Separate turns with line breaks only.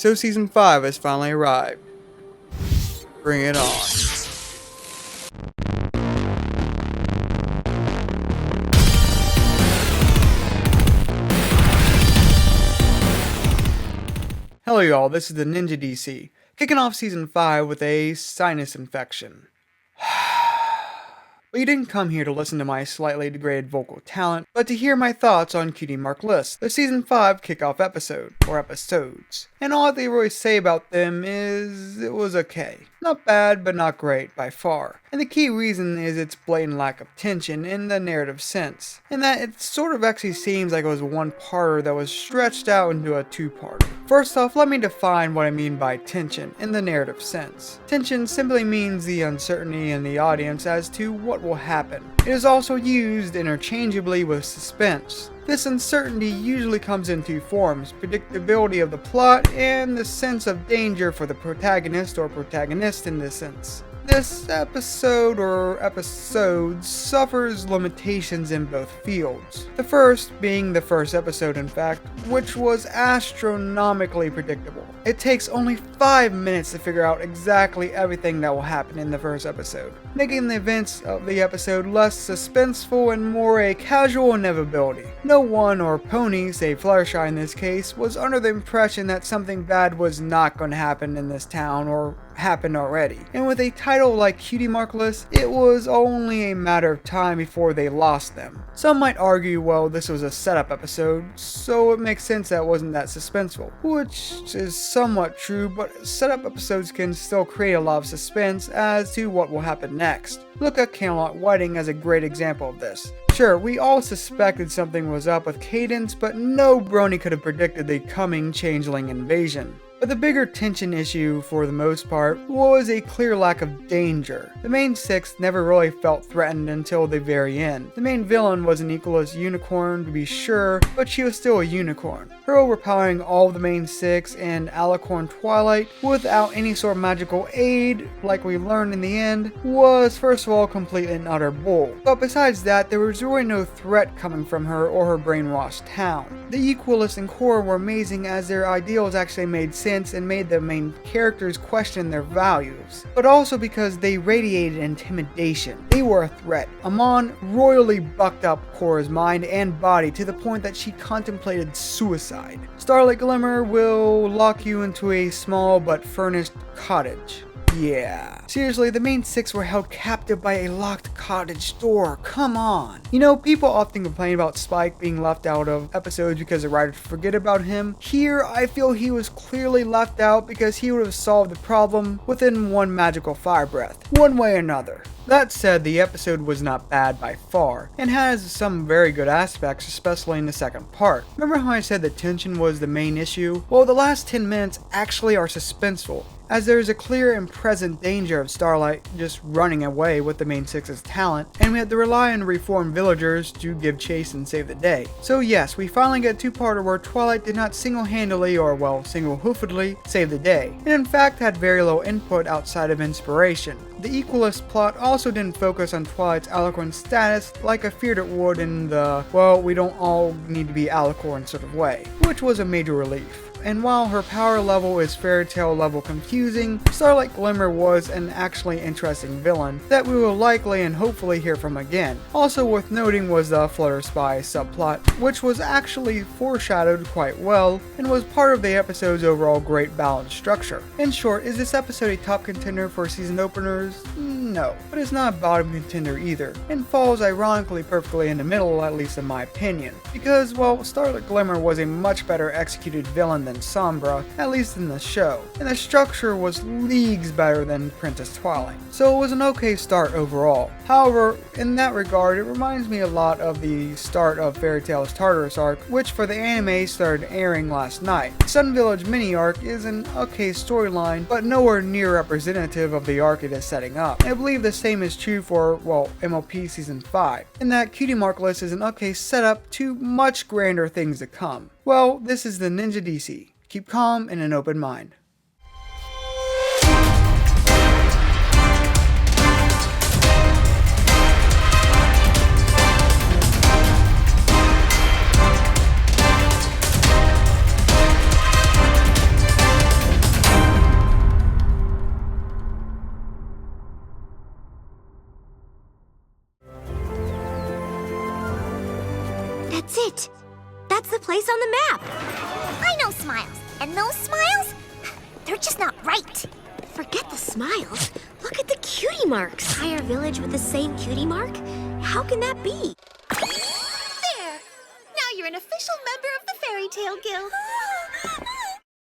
So Season 5 has finally arrived. Bring it on. Hello y'all, this is the Ninja DC, kicking off Season 5 with a sinus infection. But you didn't come here to listen to my slightly degraded vocal talent, but to hear my thoughts on Cutie Markless, the Season 5 kickoff episode, or episodes. And all they really say about them is, it was okay. Not bad, but not great, by far. And the key reason is its blatant lack of tension in the narrative sense, and that it sort of actually seems like it was a one-parter that was stretched out into a two-parter. First off, let me define what I mean by tension in the narrative sense. Tension simply means the uncertainty in the audience as to what will happen. It is also used interchangeably with suspense. This uncertainty usually comes in two forms: predictability of the plot and the sense of danger for the protagonist or protagonist in this sense. This episode or episodes suffers limitations in both fields. The first being the first episode, in fact, which was astronomically predictable. It takes only 5 minutes to figure out exactly everything that will happen in the first episode, making the events of the episode less suspenseful and more a casual inevitability. No one or pony, save Fluttershy in this case, was under the impression that something bad was not going to happen in this town or happened already. And with a title like Cutie Markless, it was only a matter of time before they lost them. Some might argue, well, this was a setup episode, so it makes sense that it wasn't that suspenseful, which is somewhat true, but setup episodes can still create a lot of suspense as to what will happen next. Look at Camelot Whiting as a great example of this. Sure, we all suspected something was up with Cadence, but no brony could have predicted the coming changeling invasion. But the bigger tension issue, for the most part, was a clear lack of danger. The main six never really felt threatened until the very end. The main villain was an equalist unicorn, to be sure, but she was still a unicorn. Her overpowering all of the main six and Alicorn Twilight without any sort of magical aid, like we learned in the end, was first of all complete and utter bull. But besides that, there was really no threat coming from her or her brainwashed town. The equalists and core were amazing as their ideals actually made sense and made the main characters question their values, but also because they radiated intimidation. They were a threat. Amon royally bucked up Cora's mind and body to the point that she contemplated suicide. Starlight Glimmer will lock you into a small but furnished cottage. Yeah. Seriously, the main six were held captive by a locked cottage door. Come on. You know, people often complain about Spike being left out of episodes because the writers forget about him. Here, I feel he was clearly left out because he would have solved the problem within one magical fire breath, one way or another. That said, the episode was not bad by far, and has some very good aspects, especially in the second part. Remember how I said that tension was the main issue? Well, the last 10 minutes actually are suspenseful, as there is a clear and present danger of Starlight just running away with the main six's talent, and we had to rely on reformed villagers to give chase and save the day. So yes, we finally get a two-parter where Twilight did not single-handedly or, well, single-hoofedly save the day, and in fact had very little input outside of inspiration. The equalist plot also didn't focus on Twilight's Alicorn status like I feared it would in the, well, we don't all need to be Alicorn sort of way, which was a major relief. And while her power level is fairytale level confusing, Starlight Glimmer was an actually interesting villain that we will likely and hopefully hear from again. Also worth noting was the Flutter Spy subplot, which was actually foreshadowed quite well and was part of the episode's overall great balanced structure. In short, is this episode a top contender for season openers? No, but it's not a bottom contender either, and falls ironically perfectly in the middle, at least in my opinion, because, well, Starlight Glimmer was a much better executed villain than Sombra, at least in the show, and the structure was leagues better than Princess Twilight, so it was an okay start overall. However, in that regard, it reminds me a lot of the start of Fairy Tail's Tartarus arc, which for the anime started airing last night. Sun Village mini arc is an okay storyline, but nowhere near representative of the arc it is setting up. I believe the same is true for, well, MLP Season 5, in that Cutie Markless is an okay setup to much grander things to come. Well, this is the Ninja DC. Keep calm and an open mind.
That's it. That's the place on the map. I know Smiles. And those smiles, they're just not right. Forget the smiles. Look at the cutie marks. Entire village with the same cutie mark? How can that be?
There! Now you're an official member of the Fairy Tale Guild.